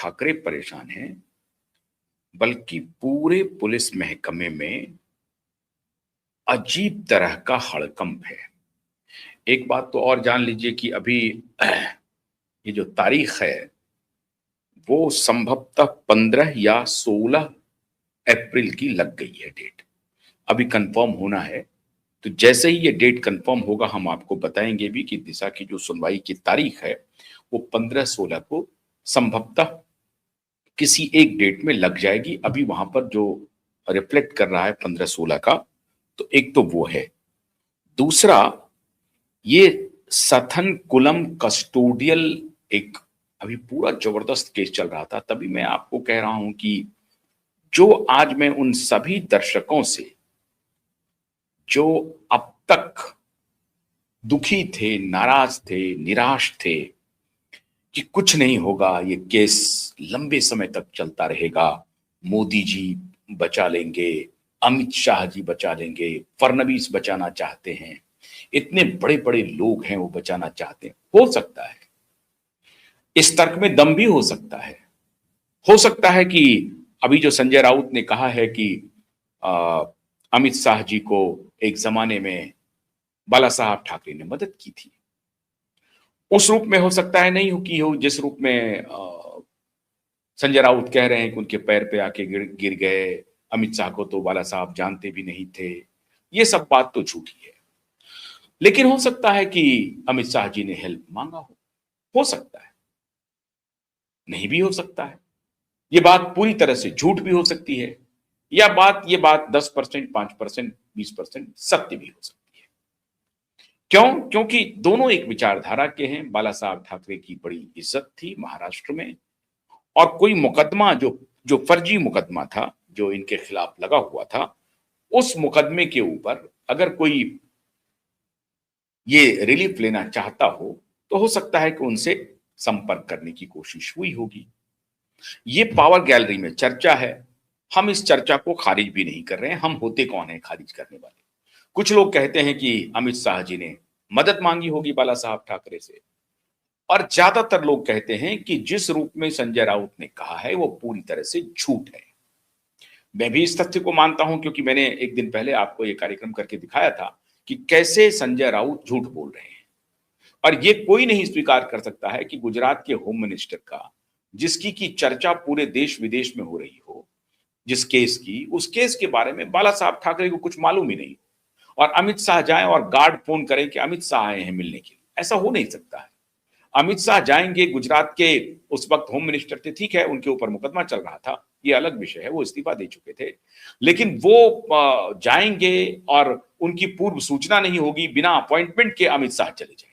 ठाकरे परेशान हैं, बल्कि पूरे पुलिस महकमे में अजीब तरह का हड़कंप है। एक बात तो और जान लीजिए कि अभी ये जो तारीख है वो संभवतः 15 या 16 अप्रैल की लग गई है डेट। अभी कंफर्म होना है, तो जैसे ही ये डेट कंफर्म होगा हम आपको बताएंगे भी कि दिशा की जो सुनवाई की तारीख है वो 15-16 को संभवतः किसी एक डेट में लग जाएगी। अभी वहां पर जो रिफ्लेक्ट कर रहा है 15-16 का, तो एक तो वो है। दूसरा, ये सथन कुलम कस्टोडियल एक अभी पूरा जबरदस्त केस चल रहा था। तभी मैं आपको कह रहा हूं कि जो आज मैं उन सभी दर्शकों से जो अब तक दुखी थे, नाराज थे, निराश थे कि कुछ नहीं होगा, ये केस लंबे समय तक चलता रहेगा, मोदी जी बचा लेंगे, अमित शाह जी बचा लेंगे, फडणवीस बचाना चाहते हैं, इतने बड़े बड़े लोग हैं वो बचाना चाहते हैं। हो सकता है इस तर्क में दम भी हो सकता है कि अभी जो संजय राउत ने कहा है कि अमित शाह जी को एक जमाने में बाला साहब ठाकरे ने मदद की थी, उस रूप में हो सकता है नहीं हो की हो जिस रूप में संजय राउत कह रहे हैं कि उनके पैर पे आके गिर गए, अमित शाह को तो बाला साहब जानते भी नहीं थे। ये सब बात तो झूठी है। लेकिन हो सकता है कि अमित शाह जी ने हेल्प मांगा हो सकता है, नहीं भी हो सकता है। ये बात पूरी तरह से झूठ भी हो सकती है, या ये बात 10%, 5%, 20% सत्य भी हो सकती है। क्यों? क्योंकि दोनों एक विचारधारा के हैं। बाला साहब ठाकरे की बड़ी इज्जत थी महाराष्ट्र में, और कोई मुकदमा जो जो फर्जी मुकदमा था जो इनके खिलाफ लगा हुआ था, उस मुकदमे के ऊपर अगर कोई ये रिलीफ लेना चाहता हो तो हो सकता है कि उनसे संपर्क करने की कोशिश हुई होगी। ये पावर गैलरी में चर्चा है, हम इस चर्चा को खारिज भी नहीं कर रहे हैं। हम होते कौन है खारिज करने वाले? कुछ लोग कहते हैं कि अमित शाह जी ने मदद मांगी होगी बाला साहब ठाकरे से, और ज्यादातर लोग कहते हैं कि जिस रूप में संजय राउत ने कहा है वो पूरी तरह से झूठ है। मैं भी इस तथ्य को मानता हूं, क्योंकि मैंने एक दिन पहले आपको यह कार्यक्रम करके दिखाया था कि कैसे संजय राउत झूठ बोल रहे हैं। और ये कोई नहीं स्वीकार कर सकता है कि गुजरात के होम मिनिस्टर का, जिसकी की चर्चा पूरे देश विदेश में हो रही हो, जिस केस की, उस केस के बारे में बाला साहब ठाकरे को कुछ मालूम ही नहीं, और अमित शाह जाएं और गार्ड फोन करें कि अमित शाह आए हैं मिलने के लिए। ऐसा हो नहीं सकता है। अमित शाह जाएंगे, गुजरात के उस वक्त होम मिनिस्टर थे, ठीक है उनके ऊपर मुकदमा चल रहा था, ये अलग विषय है, वो इस्तीफा दे चुके थे, लेकिन वो जाएंगे और उनकी पूर्व सूचना नहीं होगी, बिना अपॉइंटमेंट के अमित शाह चले जाएंगे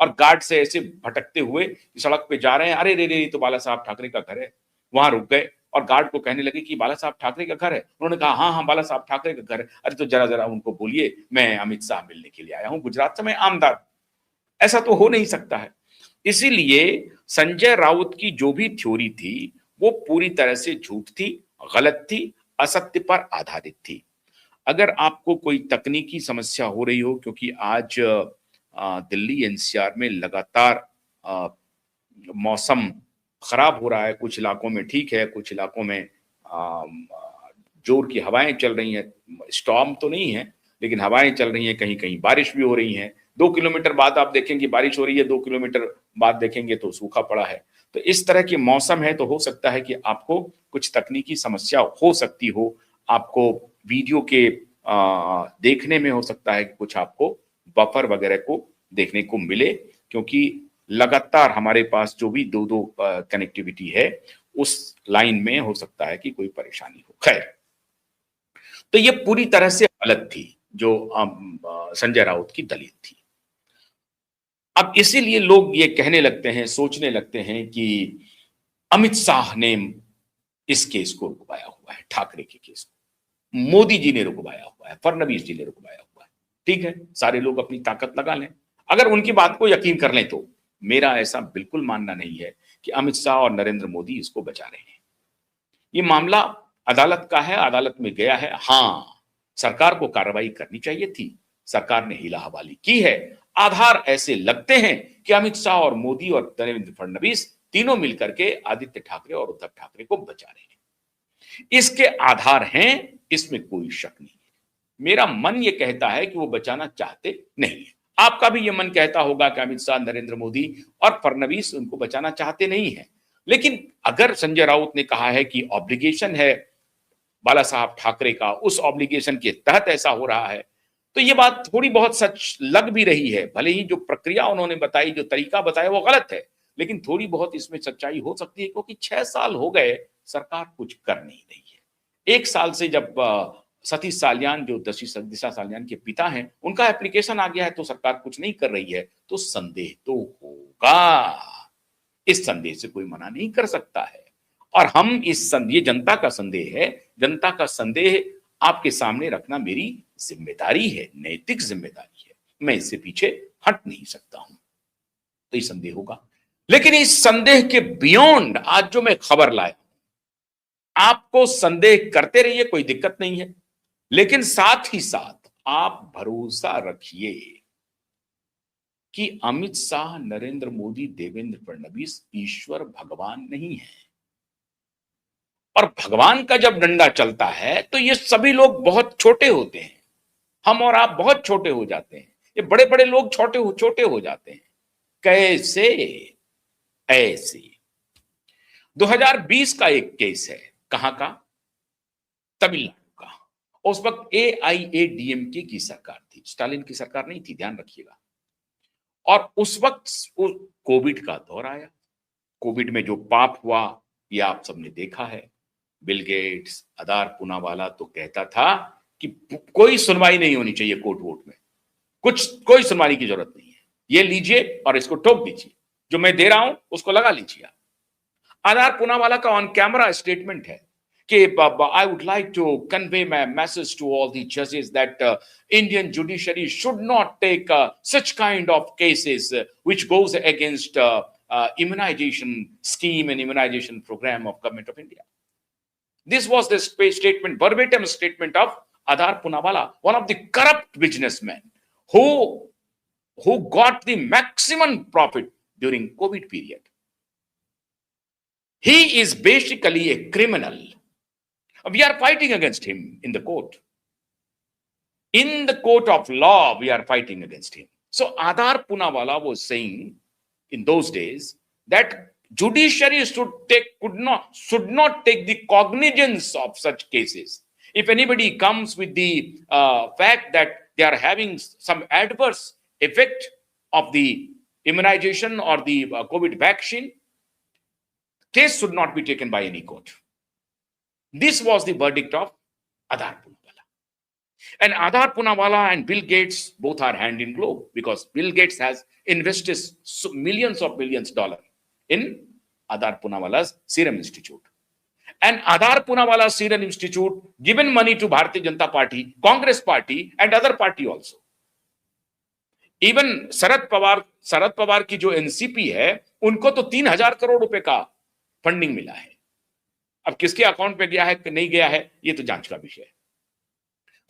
और गार्ड से ऐसे भटकते हुए सड़क पे जा रहे हैं, अरे रे रे तो बाला साहब ठाकरे का घर है, वहां रुक गए और गार्ड को कहने लगे कि बाला साहब ठाकरे का घर है। उन्होंने कहा हाँ हाँ बाला साहब ठाकरे का घर है। अरे तो जरा जरा उनको बोलिए मैं अमित शाह मिलने के लिए आया हूं, गुजरात से मैं आमदार। ऐसा तो हो नहीं सकता है। इसीलिए संजय राउत की जो भी थ्योरी थी वो पूरी तरह से झूठ थी, गलत थी, असत्य पर आधारित थी। अगर आपको कोई तकनीकी समस्या हो रही हो, क्योंकि आज दिल्ली एनसीआर में लगातार मौसम खराब हो रहा है, कुछ इलाकों में ठीक है, कुछ इलाकों में जोर की हवाएं चल रही हैं, स्टॉर्म तो नहीं है लेकिन हवाएं चल रही हैं, कहीं कहीं बारिश भी हो रही है। 2 किलोमीटर बाद आप देखेंगे बारिश हो रही है, 2 किलोमीटर बाद देखेंगे तो सूखा पड़ा है। तो इस तरह की मौसम है, तो हो सकता है कि आपको कुछ तकनीकी समस्या हो सकती हो, आपको वीडियो के देखने में हो सकता है कि कुछ आपको बफर वगैरह को देखने को मिले, क्योंकि लगातार हमारे पास जो भी दो कनेक्टिविटी है उस लाइन में हो सकता है कि कोई परेशानी हो। खैर, तो ये पूरी तरह से गलत थी जो संजय राउत की दलील थी। अब इसीलिए लोग ये कहने लगते हैं, सोचने लगते हैं कि अमित शाह ने इस केस को रुकवाया हुआ है, ठाकरे के केस को मोदी जी ने रुकवाया हुआ है, फडणवीस जी ने रुकवाया हुआ है। ठीक है, सारे लोग अपनी ताकत लगा लें, अगर उनकी बात को यकीन कर लें तो। मेरा ऐसा बिल्कुल मानना नहीं है कि अमित शाह और नरेंद्र मोदी इसको बचा रहे हैं। ये मामला अदालत का है, अदालत में गया है। हाँ, सरकार को कार्रवाई करनी चाहिए थी, सरकार ने हीला हवाली की है। आधार ऐसे लगते हैं कि अमित शाह और मोदी और देवेंद्र फडणवीस तीनों मिलकर के आदित्य ठाकरे और उद्धव ठाकरे को बचा रहे हैं। इसके आधार हैं, इसमें कोई शक नहीं है। मेरा मन ये कहता है कि वो बचाना चाहते नहीं है। आपका भी ये मन कहता होगा कि अमित शाह, नरेंद्र मोदी और फडणवीस उनको बचाना चाहते नहीं है। लेकिन अगर संजय राउत ने कहा है कि ऑब्लिगेशन है बाला साहब ठाकरे का, उस ऑब्लिगेशन के तहत ऐसा हो रहा है, तो ये बात थोड़ी बहुत सच लग भी रही है। भले ही जो प्रक्रिया उन्होंने बताई, जो तरीका बताया वो गलत है, लेकिन थोड़ी बहुत इसमें सच्चाई हो सकती है, क्योंकि 6 साल हो गए सरकार कुछ कर नहीं रही है। 1 साल से जब सतीश साल्यान, जो दिशा साल्यान के पिता हैं, उनका एप्लीकेशन आ गया है तो सरकार कुछ नहीं कर रही है, तो संदेह तो होगा। इस संदेह से कोई मना नहीं कर सकता है। और हम इस संदेह, जनता का संदेह है, जनता का संदेह आपके सामने रखना मेरी जिम्मेदारी है, नैतिक जिम्मेदारी है। मैं इससे पीछे हट नहीं सकता हूं। तो ये संदेह होगा, लेकिन इस संदेह के बियॉन्ड आज जो मैं खबर लाया, आपको संदेह करते रहिए, कोई दिक्कत नहीं है, लेकिन साथ ही साथ आप भरोसा रखिए कि अमित शाह, नरेंद्र मोदी, देवेंद्र फडणवीस ईश्वर भगवान नहीं है। और भगवान का जब डंडा चलता है तो ये सभी लोग बहुत छोटे होते हैं। हम और आप बहुत छोटे हो जाते हैं, ये बड़े बड़े लोग छोटे हो जाते हैं। कैसे? ऐसे 2020 का एक केस है, कहां का? तमिलनाडु का। उस वक्त AIADMK की सरकार थी, स्टालिन की सरकार नहीं थी, ध्यान रखिएगा। और उस वक्त कोविड का दौर आया। कोविड में जो पाप हुआ ये आप सबने देखा है। बिल गेट्स, आधार पूनावाला तो कहता था कि कोई सुनवाई नहीं होनी चाहिए कोर्ट वोट में, कोई सुनवाई की जरूरत नहीं है, ये लीजिए और इसको ठोक दीजिए, जो मैं दे रहा हूं उसको लगा लीजिए आप। आधार पूनावाला का ऑन कैमरा स्टेटमेंट है कि I would like to convey my message to all the जजेस that Indian judiciary should not take such kind of cases which goes against immunization scheme and immunization program of government of India. This was the statement, verbatim statement of Adhar Poonawalla, one of the corrupt businessmen who got the maximum profit during COVID period. He is basically a criminal. We are fighting against him in the court. In the court of law, we are fighting against him. So Adhar Poonawalla was saying in those days that judiciary should not take the cognizance of such cases. If anybody comes with the fact that they are having some adverse effect of the immunization or the COVID vaccine, case should not be taken by any court. This was the verdict of Adhar Poonawalla. And Adhar Poonawalla and Bill Gates both are hand in glove, because Bill Gates has invested millions of dollars in Adhar Poonawalla's Serum Institute. And Adhar Poonawalla Serum Institute given money to Bharatiya Janata Party, Congress Party and other party also. Even Sharad Pawar की जो NCP है, उनको तो 3,000 करोड़ रुपए का funding मिला है। अब किसके अकाउंट पे गया है कि नहीं गया है, ये तो जांच का विषय है।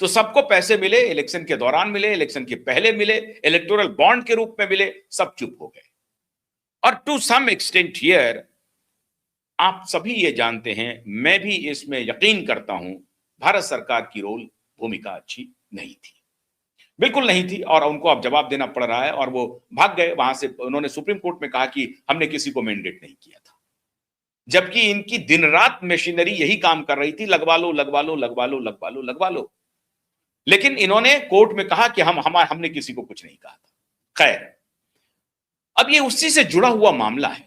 तो सबको पैसे मिले, इलेक्शन के दौरान मिले, इलेक्शन के पहले मिले, इलेक्टोरल बॉन्ड के रूप में मिले, सब चुप हो गए। और टू सम एक्सटेंट हियर आप सभी ये जानते हैं, मैं भी इसमें यकीन करता हूं, भारत सरकार की भूमिका अच्छी नहीं थी, बिल्कुल नहीं थी। और उनको अब जवाब देना पड़ रहा है, और वो भाग गए वहां से। उन्होंने सुप्रीम कोर्ट में कहा कि हमने किसी को मैंडेट नहीं किया था, जबकि इनकी दिन रात मशीनरी यही काम कर रही थी, लगवा लो लगवा लो लगवा लो लगवा लो लगवा लो। लेकिन इन्होंने कोर्ट में कहा कि हमने किसी को कुछ नहीं कहा था। खैर, अब ये उसी से जुड़ा हुआ मामला है।